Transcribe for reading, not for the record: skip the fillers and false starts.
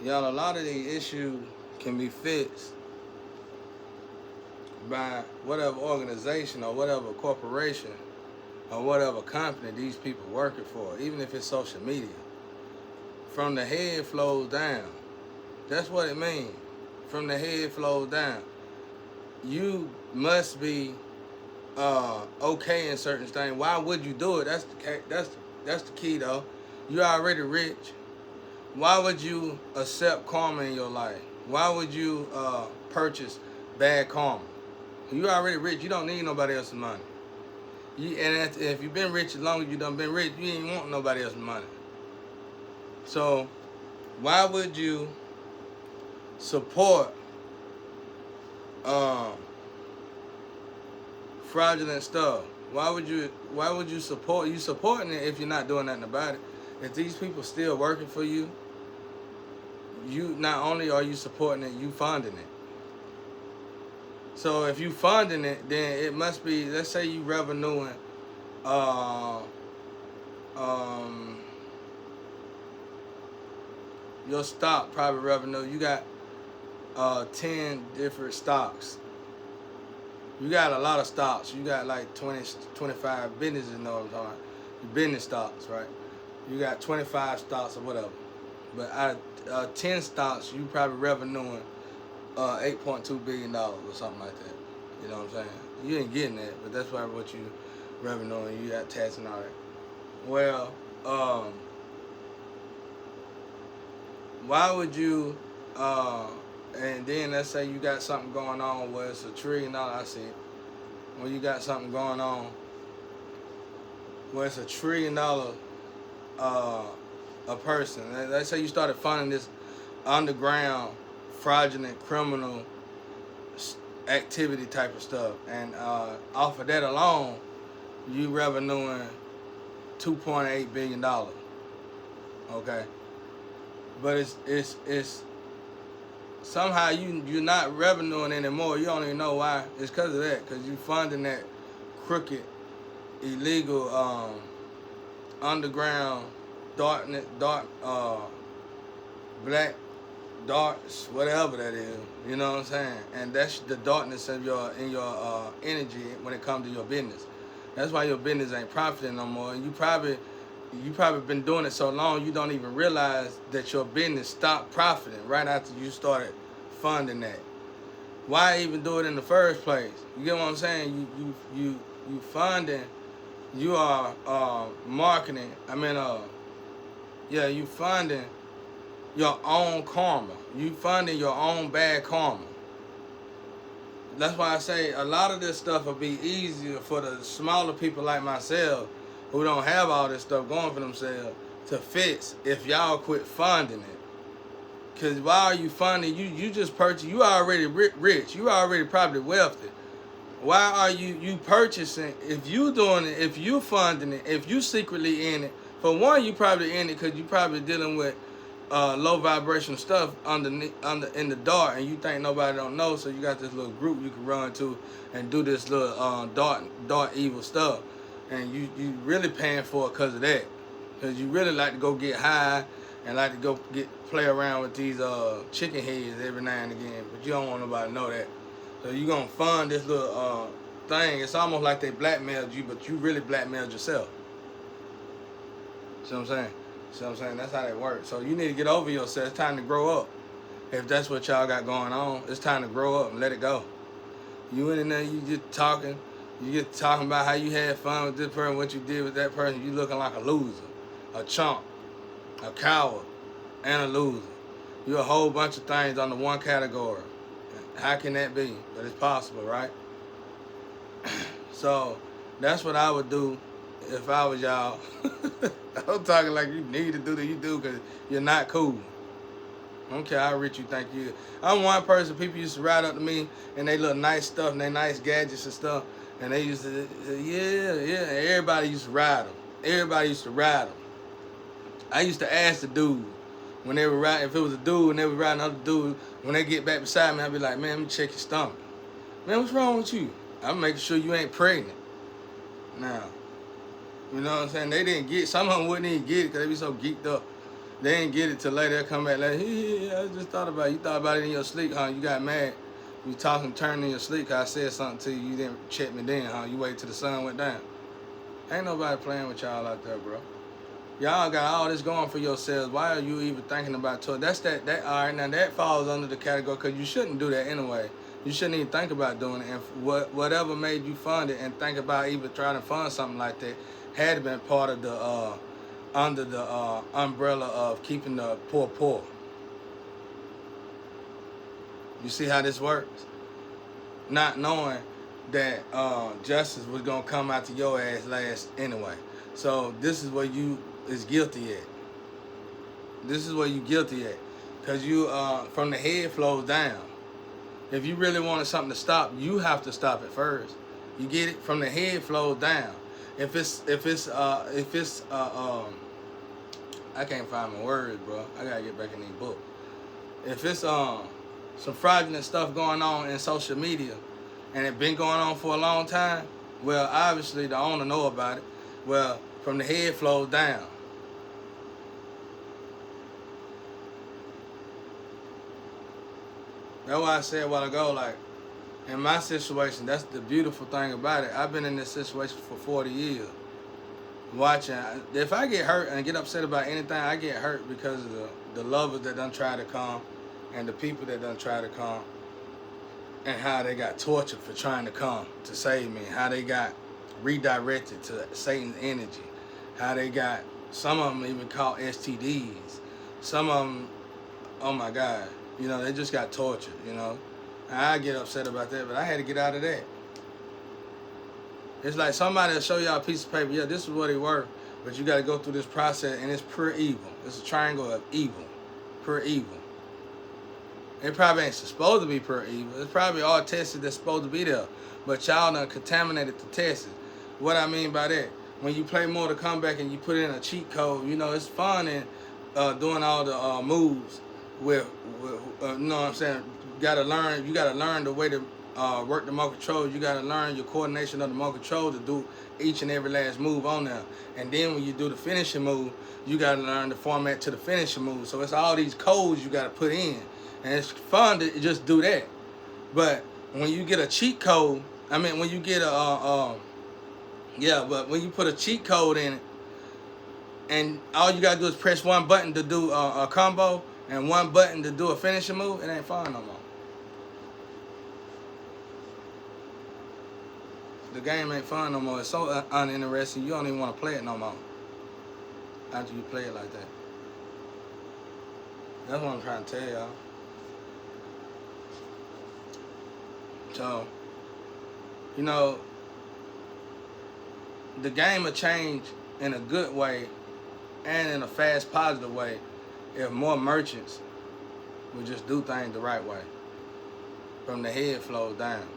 Y'all, a lot of these issues can be fixed by whatever organization or whatever corporation or whatever company these people working for, even if it's social media. From the head flows down. That's what it means. From the head flows down. You must be okay in certain things. Why would you do it? That's the key though. You already rich. Why would you accept karma in your life? Why would you purchase bad karma? You already rich. You don't need nobody else's money. If you've been rich as long as you done been rich, you ain't want nobody else's money. So why would you support fraudulent stuff? Why would you support? You supporting it if you're not doing nothing about it. If these people still working for you, you not only are you supporting it, you funding it. So if you funding it, then it must be, let's say you revenuing your stock, private revenue, you got 10 different stocks. You got a lot of stocks. You got like 20, 25 businesses, you know what I'm talking about. Business stocks, right? You got 25 stocks or whatever. But out of 10 stocks, you probably revenuing $8.2 billion or something like that. You know what I'm saying? You ain't getting that, but that's probably what you revenuing. You got tax and all that. Well, why would you, and then let's say you got something going on where it's $1 trillion, I see it. When you got something going on where it's $1 trillion a person. Let's say you started funding this underground, fraudulent, criminal activity type of stuff, and off of that alone, you revenuing $2.8 billion. Okay, but it's somehow you're not revenuing anymore. You don't even know why. It's because of that, because you funding that crooked, illegal, underground, black darts, whatever that is. You know what I'm saying? And that's the darkness of your energy when it comes to your business. That's why your business ain't profiting no more. And you probably been doing it so long you don't even realize that your business stopped profiting right after you started funding that. Why even do it in the first place? You get what I'm saying? You funding. You are marketing. You funding your own karma. You funding your own bad karma. That's why I say a lot of this stuff will be easier for the smaller people like myself who don't have all this stuff going for themselves to fix if y'all quit funding it. Because why are you funding? You just purchase. You already rich. You already probably wealthy. Why are you purchasing? If you doing it, if you funding it, if you secretly in it, for one, you probably in it because you probably dealing with low vibration stuff under in the dark, and you think nobody don't know, so you got this little group you can run to and do this little dark evil stuff, and you really paying for it because of that, because you really like to go get high and like to go play around with these chicken heads every now and again, but you don't want nobody to know that. So you gonna fund this little thing. It's almost like they blackmailed you, but you really blackmailed yourself. See what I'm saying? See what I'm saying? That's how that works. So you need to get over yourself. It's time to grow up. If that's what y'all got going on, it's time to grow up and let it go. You in there, you just talking. You get talking about how you had fun with this person, what you did with that person. You looking like a loser, a chump, a coward, and a loser. You're a whole bunch of things under one category. How can that be? But it's possible, right? So that's what I would do if I was y'all. I'm talking like you need to do that you do because you're not cool. I don't care how rich you think you is. I'm one person, people used to ride up to me and they little nice stuff and they nice gadgets and stuff. And they used to, yeah. And everybody used to ride them. Everybody used to ride them. I used to ask the dude when they were riding, if it was a dude and they were riding another dude, when they get back beside me, I'd be like, man, let me check your stomach. Man, what's wrong with you? I'm making sure you ain't pregnant. Now, you know what I'm saying? They didn't get, some of them wouldn't even get it because they be so geeked up. They ain't get it till later. They'll come back like, hey, I just thought about it. You thought about it in your sleep, huh? You got mad. You talking, turning in your sleep because I said something to you. You didn't check me then, huh? You wait till the sun went down. Ain't nobody playing with y'all out there, bro. Y'all got all this going for yourselves. Why are you even thinking about tour? That's that. All right, now that falls under the category because you shouldn't do that anyway. You shouldn't even think about doing it. And whatever made you fund it and think about even trying to fund something like that had been part of the under the umbrella of keeping the poor poor. You see how this works? Not knowing that justice was gonna come out to your ass last anyway. So this is where you is guilty at. This is where you guilty at, cause you from the head flows down. If you really wanted something to stop, you have to stop it first. You get it? From the head flows down. If it's I can't find my words, bro. I gotta get back in these books. If it's some fraudulent stuff going on in social media, and it been going on for a long time, well, obviously the owner know about it. Well, from the head flows down. That's why I said a while ago, like, in my situation, that's the beautiful thing about it. I've been in this situation for 40 years. Watching, if I get hurt and get upset about anything, I get hurt because of the lovers that done try to come and the people that done try to come and how they got tortured for trying to come to save me, how they got redirected to Satan's energy, how they got, some of them even caught STDs, some of them, oh my God, you know, they just got tortured, you know. I get upset about that, but I had to get out of that. It's like somebody will show y'all a piece of paper, yeah, this is what it worth, but you got to go through this process, and it's pure evil. It's a triangle of evil, pure evil. It probably ain't supposed to be pure evil. It's probably all tested that's supposed to be there, but y'all done contaminated the tests. What I mean by that, when you play Mortal Kombat and you put in a cheat code, you know, it's fun and doing all the moves with you know what I'm saying? You gotta learn the way to work the remote control. You gotta learn your coordination of the remote control to do each and every last move on there. And then when you do the finishing move, you gotta learn the format to the finishing move. So it's all these codes you gotta put in. And it's fun to just do that. But when you get a cheat code, I mean, when you get but when you put a cheat code in it, and all you gotta do is press one button to do a combo and one button to do a finishing move, it ain't fun no more. The game ain't fun no more. It's so uninteresting, you don't even want to play it no more after you play it like that. That's what I'm trying to tell y'all. So, you know, the game will change in a good way and in a fast, positive way if more merchants would just do things the right way. From the head flows down.